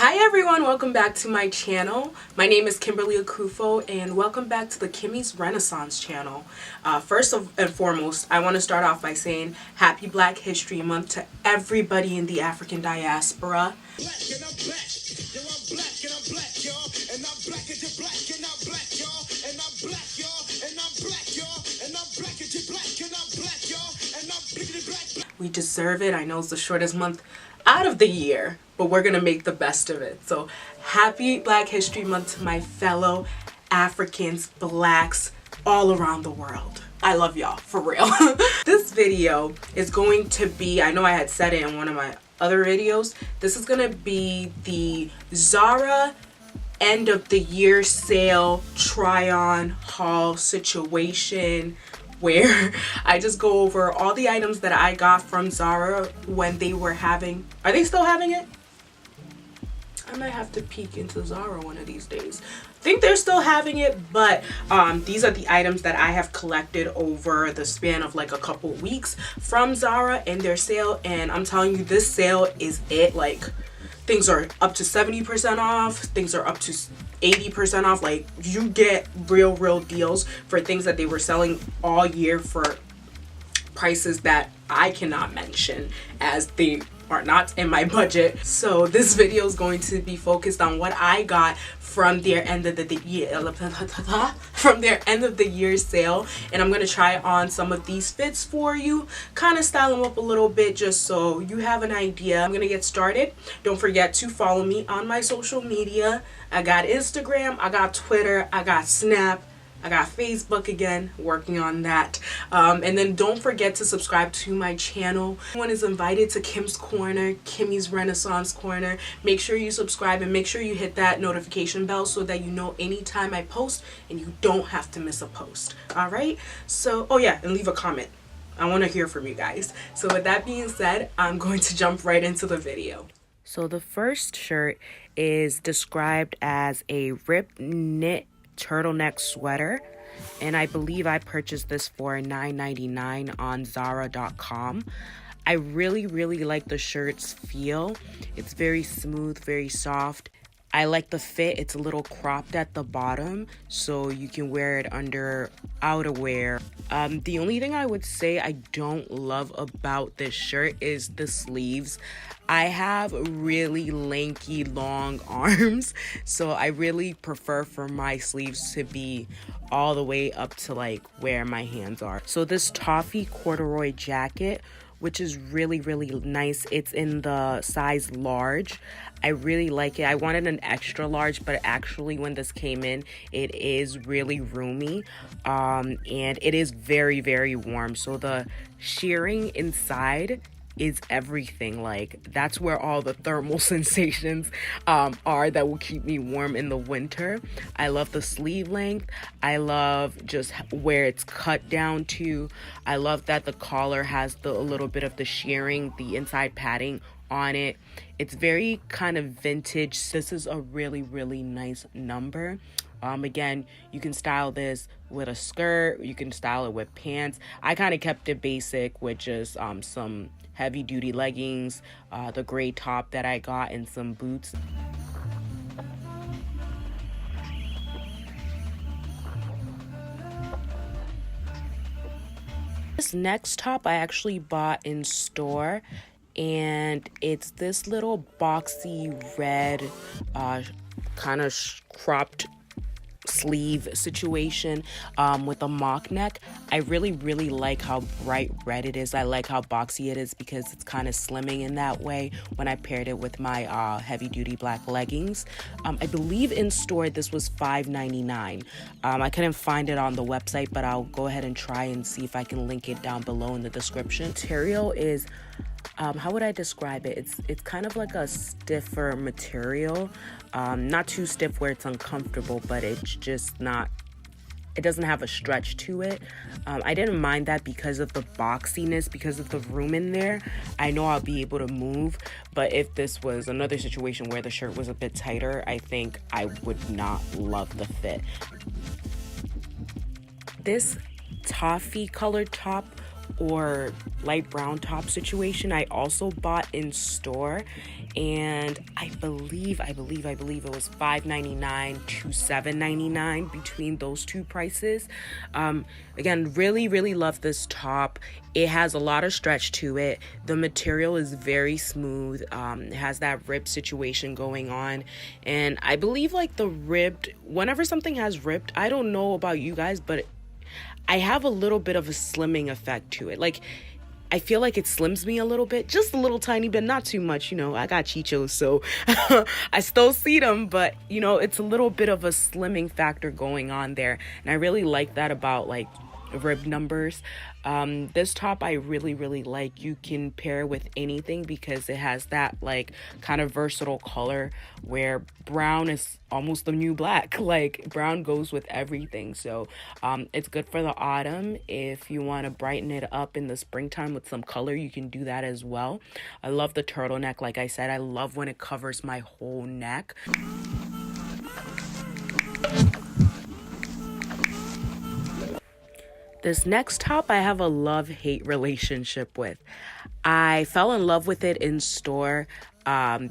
Hi everyone, welcome back to my channel. My name is Kimberly Akufo and welcome back to the Kimmy's Renaissance channel. First and foremost, I want to start off by saying Happy Black History Month to everybody in the African diaspora. Black and I'm black. Yo, I'm black and I'm black, y'all. And I'm black and you're black and I'm black, y'all. And I'm black, y'all. And I'm black, y'all. And I'm black and you're black and I'm black, y'all. And I'm blickety black. We deserve it. I know it's the shortest month out of the year, but we're gonna make the best of it. So happy Black History Month to my fellow Africans, blacks all around the world. I love y'all, for real. This video is going to be, I know I had said it in one of my other videos, this is gonna be the Zara end of the year sale try on haul situation, where I just go over all the items that I got from Zara when they were having, are they still having it? I might have to peek into Zara one of these days. I think they're still having it, but these are the items that I have collected over the span of like a couple weeks from Zara and their sale. And I'm telling you, this sale is it. Like, things are up to 70% off, things are up to 80% off. Like, you get real deals for things that they were selling all year for prices that I cannot mention, as they are not in my budget. So this video is going to be focused on what I got from their end of the year sale, and I'm going to try on some of these fits for you, kind of style them up a little bit just so you have an idea. I'm going to get started. Don't forget to follow me on my social media. I got Instagram, I got Twitter, I got Snap, I got Facebook again, working on that. And then don't forget to subscribe to my channel. Everyone is invited to Kim's Corner, Kimmy's Renaissance Corner. Make sure you subscribe and make sure you hit that notification bell so that you know anytime I post and you don't have to miss a post. All right? So, oh yeah, and leave a comment. I want to hear from you guys. So with that being said, I'm going to jump right into the video. So the first shirt is described as a ripped knit turtleneck sweater, and I believe I purchased this for $9.99 on Zara.com. I really like the shirt's feel. It's very smooth, very soft. I like the fit. It's a little cropped at the bottom, so you can wear it under outerwear. The only thing I would say I don't love about this shirt is the sleeves. I have really lanky, long arms, so I really prefer for my sleeves to be all the way up to like where my hands are. So this toffee corduroy jacket, which is really nice. It's in the size large. I really like it. I wanted an extra large, but actually when this came in, it is really roomy, and it is very warm. So the shearing inside is everything. Like, that's where all the thermal sensations are that will keep me warm in the winter. I love the sleeve length. I love just where it's cut down to. I love that the collar has a little bit of the shearing, the inside padding on it. It's very kind of vintage. This is a really nice number. Again, you can style this with a skirt, you can style it with pants. I kind of kept it basic with just some heavy duty leggings, the gray top that I got, and some boots. This next top I actually bought in store, and it's this little boxy red kind of cropped sleeve situation with a mock neck. I really like how bright red it is. I like how boxy it is because it's kind of slimming in that way when I paired it with my heavy duty black leggings. I believe in store this was $5.99. I couldn't find it on the website, but I'll go ahead and try and see if I can link it down below in the description. Material is how would I describe it? It's kind of like a stiffer material, not too stiff where it's uncomfortable, but it's just not, it doesn't have a stretch to it. I didn't mind that because of the boxiness, because of the room in there. I know I'll be able to move, but if this was another situation where the shirt was a bit tighter, I think I would not love the fit. This toffee colored top or light brown top situation I also bought in store, and I believe it was $5.99 to $7.99 between those two prices. Again, really love this top. It has a lot of stretch to it. The material is very smooth. It has that rib situation going on, and I believe like the ribbed, whenever something has ribbed, I don't know about you guys, but I have a little bit of a slimming effect to it. Like, I feel like it slims me a little bit, just a little tiny bit, not too much. You know, I got chichos, so I still see them, but you know, it's a little bit of a slimming factor going on there. And I really like that about like rib numbers. This top I really like. You can pair with anything because it has that like kind of versatile color where brown is almost the new black. Like brown goes with everything. So it's good for the autumn. If you want to brighten it up in the springtime with some color, you can do that as well. I love the turtleneck. Like I said, I love when it covers my whole neck. This next top I have a love-hate relationship with. I fell in love with it in store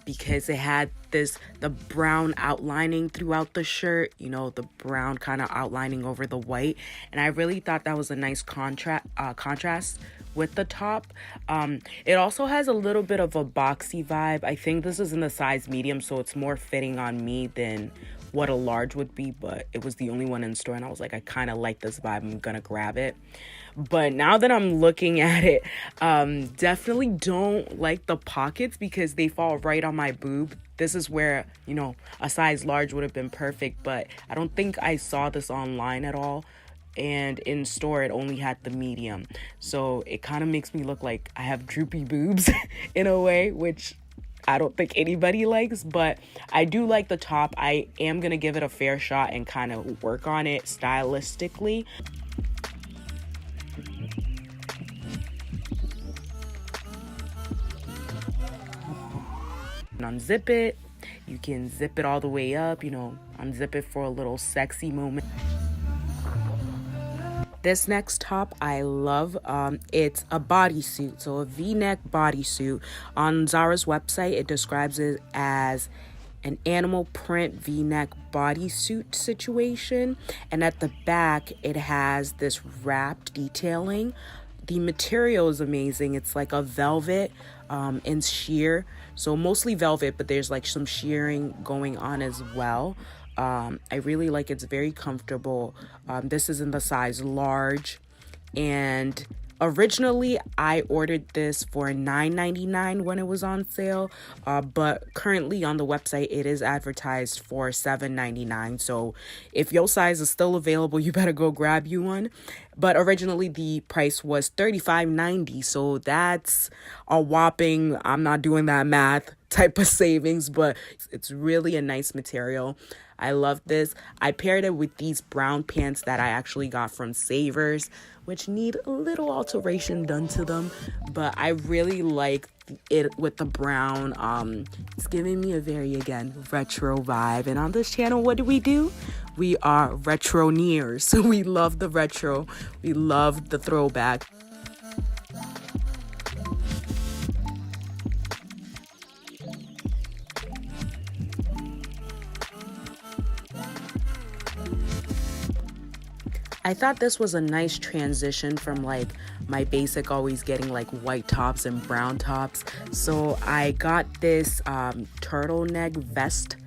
because it had the brown outlining throughout the shirt, you know, the brown kind of outlining over the white. And I really thought that was a nice contrast with the top. It also has a little bit of a boxy vibe. I think this is in the size medium, so it's more fitting on me than what a large would be, but it was the only one in store and I was like, I kind of like this vibe, I'm gonna grab it. But now that I'm looking at it, definitely don't like the pockets because they fall right on my boob. This is where, you know, a size large would have been perfect, but I don't think I saw this online at all, and in store it only had the medium, so it kind of makes me look like I have droopy boobs in a way, which I don't think anybody likes, but I do like the top. I am going to give it a fair shot and kind of work on it stylistically. Unzip it. You can zip it all the way up, you know, unzip it for a little sexy moment. This next top I love. It's a bodysuit, so a V-neck bodysuit. On Zara's website, it describes it as an animal print V-neck bodysuit situation, and at the back it has this wrapped detailing. The material is amazing. It's like a velvet and sheer, so mostly velvet, but there's like some shearing going on as well. I really like it. It's very comfortable. This is in the size large, and originally I ordered this for $9.99 when it was on sale, but currently on the website it is advertised for $7.99. So if your size is still available, you better go grab you one. But originally the price was $35.90, so that's a whopping, I'm not doing that math, type of savings, but it's really a nice material. I love this. I paired it with these brown pants that I actually got from Savers, which need a little alteration done to them, but I really like it with the brown. It's giving me a very, again, retro vibe. And on this channel, what do? We are retroneers. So we love the retro. We love the throwback. I thought this was a nice transition from like my basic always getting like white tops and brown tops. So I got this turtleneck vest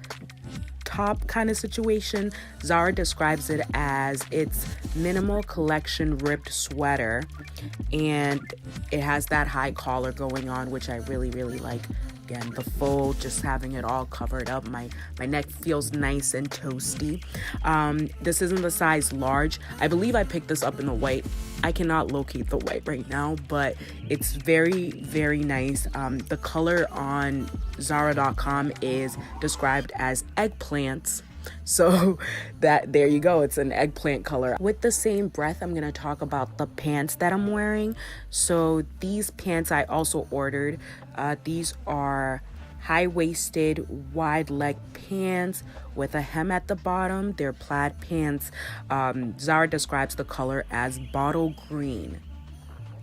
top kind of situation. Zara describes it as its minimal collection ripped sweater, and it has that high collar going on, which I really like. Again, the fold, just having it all covered up. My neck feels nice and toasty. This is in the size large. I believe I picked this up in the white. I cannot locate the white right now, but it's very nice. The color on Zara.com is described as eggplants. So that, there you go, it's an eggplant color. With the same breath, I'm gonna talk about the pants that I'm wearing. So these pants I also ordered. These are high-waisted, wide-leg pants with a hem at the bottom. They're plaid pants. Zara describes the color as bottle green.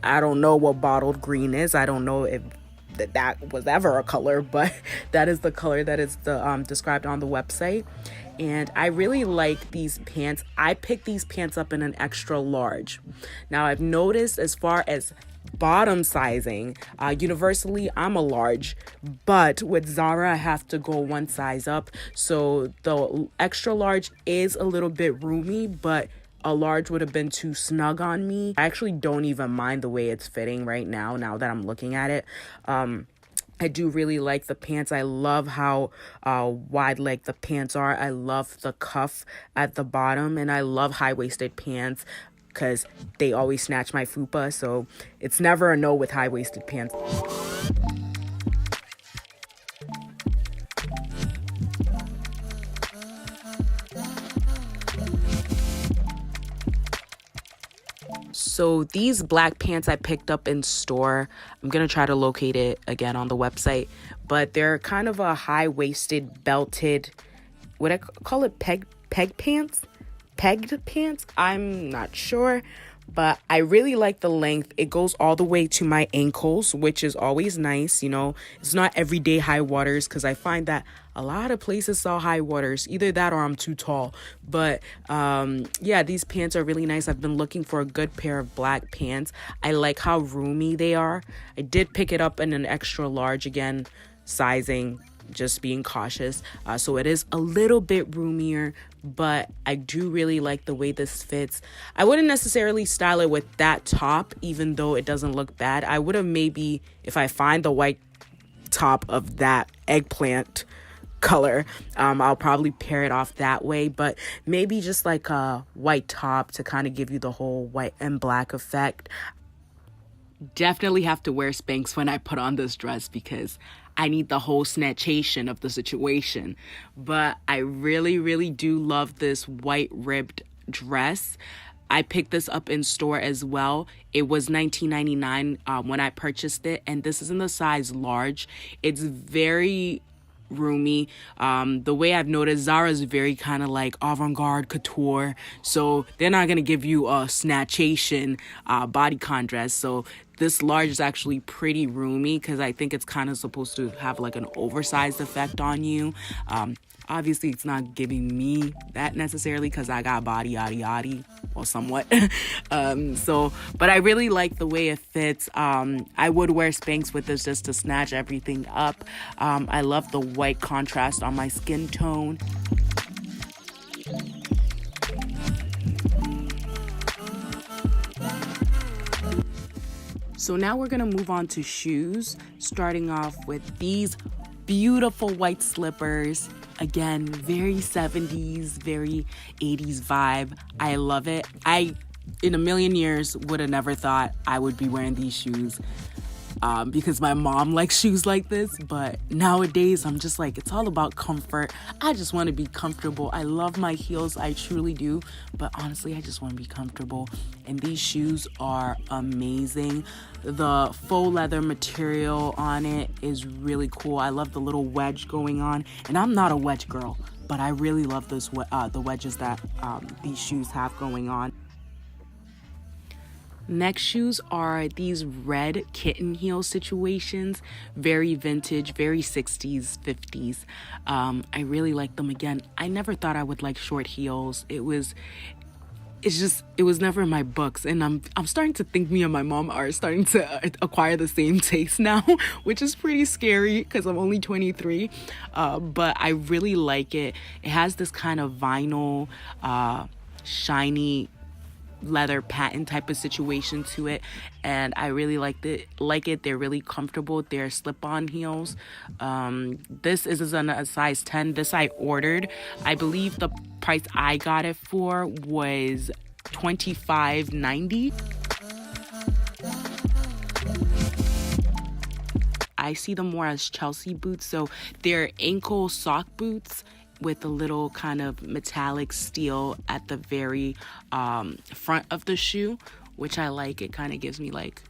I don't know what bottled green is. I don't know if that was ever a color, but that is the color that is described on the website. And I really like these pants. I picked these pants up in an extra large. Now I've noticed as far as bottom sizing, universally I'm a large, but with Zara I have to go one size up. So the extra large is a little bit roomy, but a large would have been too snug on me. I actually don't even mind the way it's fitting right now that I'm looking at it. I do really like the pants. I love how wide leg the pants are. I love the cuff at the bottom, and I love high-waisted pants because they always snatch my fupa, so it's never a no with high-waisted pants. So these black pants I picked up in store. I'm going to try to locate it again on the website. But they're kind of a high-waisted, belted, what I call it, peg pants? Pegged pants? I'm not sure. But I really like the length. It goes all the way to my ankles, which is always nice. You know, it's not everyday high waters because I find that a lot of places sell high waters. Either that or I'm too tall. But yeah, these pants are really nice. I've been looking for a good pair of black pants. I like how roomy they are. I did pick it up in an extra large again, sizing, just being cautious. So it is a little bit roomier, but I do really like the way this fits. I wouldn't necessarily style it with that top, even though it doesn't look bad. I would have maybe, if I find the white top of that eggplant color, I'll probably pair it off that way, but maybe just like a white top to kind of give you the whole white and black effect. Definitely have to wear Spanx when I put on this dress because I need the whole snatchation of the situation. But I really, really do love this white ribbed dress. I picked this up in store as well. It was $19.99 when I purchased it, and this is in the size large. It's very roomy. The way I've noticed, Zara is very kind of like avant-garde couture, so they're not gonna give you a snatchation bodycon dress. So this large is actually pretty roomy because I think it's kind of supposed to have like an oversized effect on you. Obviously, it's not giving me that necessarily because I got body yaddy yaddy, or somewhat. But I really like the way it fits. I would wear Spanx with this just to snatch everything up. I love the white contrast on my skin tone. So now we're gonna move on to shoes, starting off with these beautiful white slippers. Again, very 70s, very 80s vibe. I love it. I, in a million years, would have never thought I would be wearing these shoes because my mom likes shoes like this. But nowadays, I'm just like, it's all about comfort. I just want to be comfortable. I love my heels. I truly do. But honestly, I just want to be comfortable. And these shoes are amazing. The faux leather material on it is really cool. I love the little wedge going on. And I'm not a wedge girl, but I really love this the wedges that these shoes have going on. Next shoes are these red kitten heel situations. Very vintage, very 60s, 50s. I really like them. Again, I never thought I would like short heels. It was never in my books, and I'm starting to think me and my mom are starting to acquire the same taste now, which is pretty scary because I'm only 23. But I really like it. It has this kind of vinyl, shiny leather patent type of situation to it, and I really like it. They're really comfortable. They're slip-on heels. This is a size 10. This I ordered. I believe the price I got it for was $25.90. I see them more as Chelsea boots, so they're ankle sock boots with a little kind of metallic steel at the very front of the shoe, which I like. It kind of gives me like,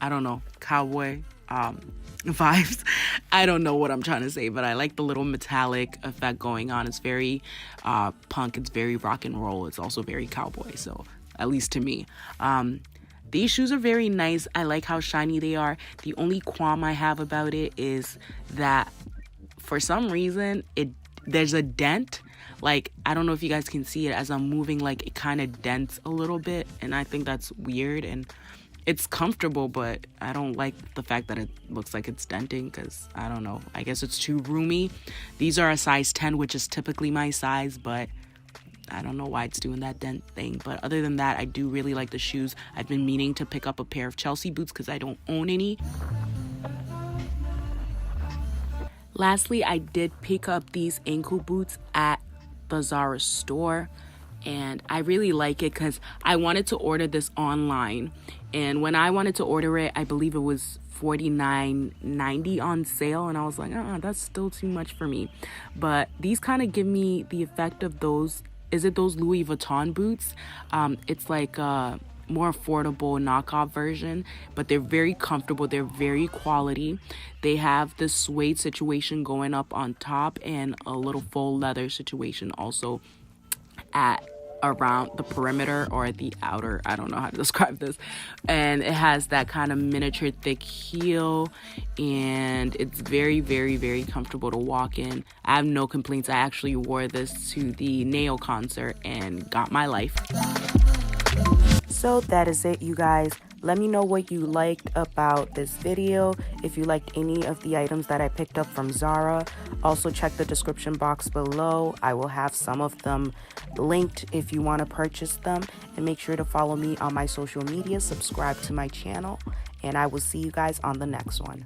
I don't know, cowboy vibes. I don't know what I'm trying to say, but I like the little metallic effect going on. It's very punk, it's very rock and roll. It's also very cowboy, so at least to me. these shoes are very nice. I like how shiny they are. The only qualm I have about it is that for some reason there's a dent. Like, I don't know if you guys can see it as I'm moving, like it kind of dents a little bit, and I think that's weird. And it's comfortable, but I don't like the fact that it looks like it's denting, because I don't know, I guess it's too roomy. These are a size 10, which is typically my size, but I don't know why it's doing that dent thing. But other than that, I do really like the shoes. I've been meaning to pick up a pair of Chelsea boots because I don't own any. Lastly, I did pick up these ankle boots at the Zara store, and I really like it because I wanted to order this online, and when I wanted to order it, I believe it was $49.90 on sale, and I was like, that's still too much for me. But these kind of give me the effect of those Louis Vuitton boots. It's like a more affordable knockoff version, but they're very comfortable. They're very quality. They have this suede situation going up on top and a little faux leather situation also at around the perimeter or the outer, I don't know how to describe this. And it has that kind of miniature thick heel, and it's very, very, very comfortable to walk in. I have no complaints. I actually wore this to the Nail concert and got my life. So that is it, you guys. Let me know what you liked about this video, if you liked any of the items that I picked up from Zara. Also check the description box below. I will have some of them linked if you want to purchase them. And make sure to follow me on my social media, subscribe to my channel, and I will see you guys on the next one.